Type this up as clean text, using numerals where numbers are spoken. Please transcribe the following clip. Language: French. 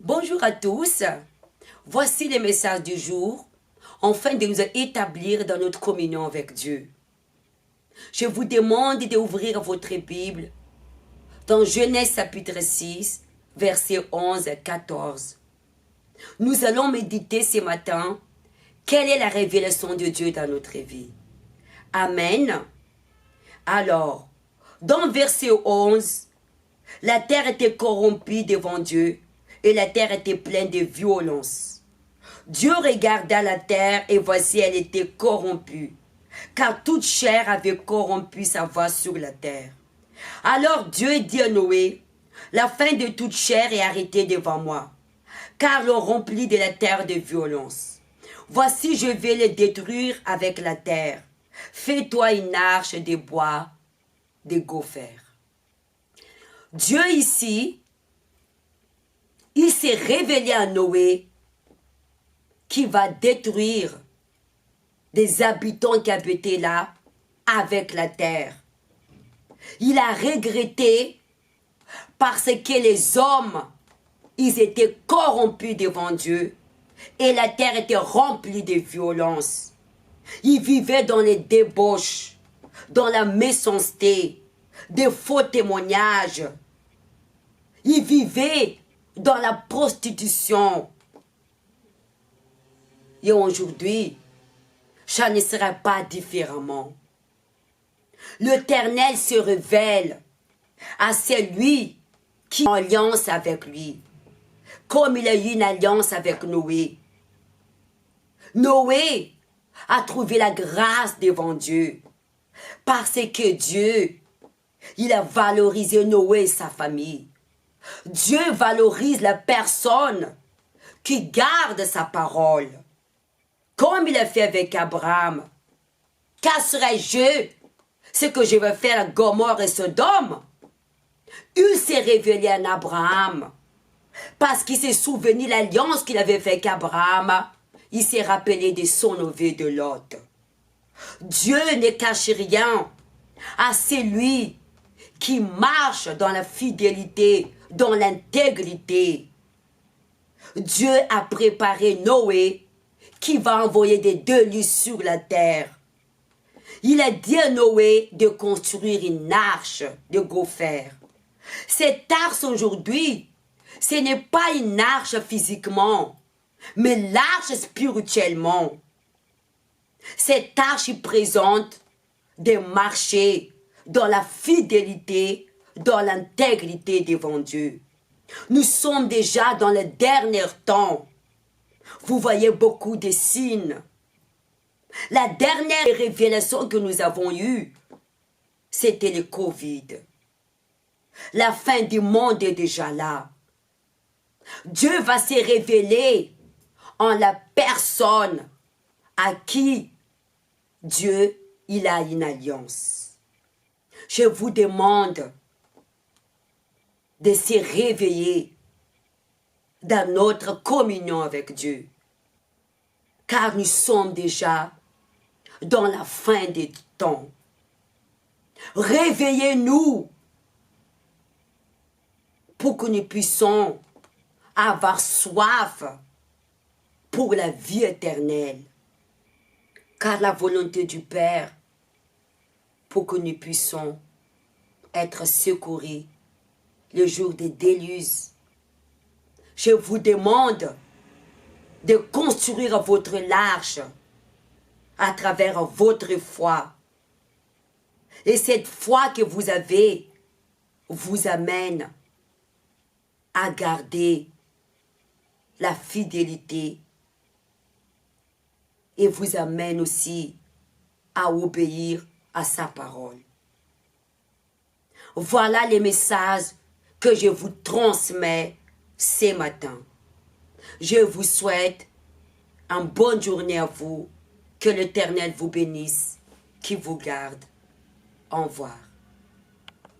Bonjour à tous, voici les messages du jour, afin de nous établir dans notre communion avec Dieu. Je vous demande d'ouvrir votre Bible dans Genèse chapitre 6, versets 11 à 14. Nous allons méditer ce matin, quelle est la révélation de Dieu dans notre vie. Amen. Alors, dans verset 11, la terre était corrompue devant Dieu et la terre était pleine de violence. Dieu regarda la terre et voici elle était corrompue, car toute chair avait corrompu sa voie sur la terre. Alors Dieu dit à Noé, la fin de toute chair est arrêtée devant moi, car l'on remplit de la terre de violence. Voici je vais les détruire avec la terre. Fais-toi une arche de bois, de gopher. Dieu ici, il s'est révélé à Noé qui va détruire des habitants qui habitaient là avec la terre. Il a regretté parce que les hommes, ils étaient corrompus devant Dieu et la terre était remplie de violence. Ils vivaient dans les débauches, dans la méchanceté, des faux témoignages. Ils vivaient dans la prostitution. Et aujourd'hui, ça ne sera pas différemment. L'Éternel se révèle à celui qui est en alliance avec lui, comme il a eu une alliance avec Noé. Noé a trouvé la grâce devant Dieu, parce que Dieu, il a valorisé Noé et sa famille. Dieu valorise la personne qui garde sa parole, comme il a fait avec Abraham. Casserai-je ce que je vais faire à Gomorrhe et Sodome? Il s'est révélé à Abraham, parce qu'il s'est souvenu de l'alliance qu'il avait fait avec Abraham. Il s'est rappelé de son neveu de Lot. Dieu ne cache rien à celui qui marche dans la fidélité, dans l'intégrité. Dieu a préparé Noé qui va envoyer des déluges sur la terre. Il a dit à Noé de construire une arche de gopher. Cette arche aujourd'hui, ce n'est pas une arche physiquement, mais l'arche spirituellement. Cette arche présente des marchés dans la fidélité, dans l'intégrité devant Dieu. Nous sommes déjà dans le dernier temps. Vous voyez beaucoup de signes. La dernière révélation que nous avons eue, c'était le Covid. La fin du monde est déjà là. Dieu va se révéler en la personne à qui Dieu, il a une alliance. Je vous demande de se réveiller dans notre communion avec Dieu, car nous sommes déjà dans la fin des temps. Réveillez-nous pour que nous puissions avoir soif pour la vie éternelle, car la volonté du Père, pour que nous puissions être secourus le jour des déluges. Je vous demande de construire votre arche à travers votre foi. Et cette foi que vous avez vous amène à garder la fidélité et vous amène aussi à obéir à sa parole. Voilà les messages que je vous transmets ce matin. Je vous souhaite une bonne journée à vous. Que l'Éternel vous bénisse, qui vous garde. Au revoir.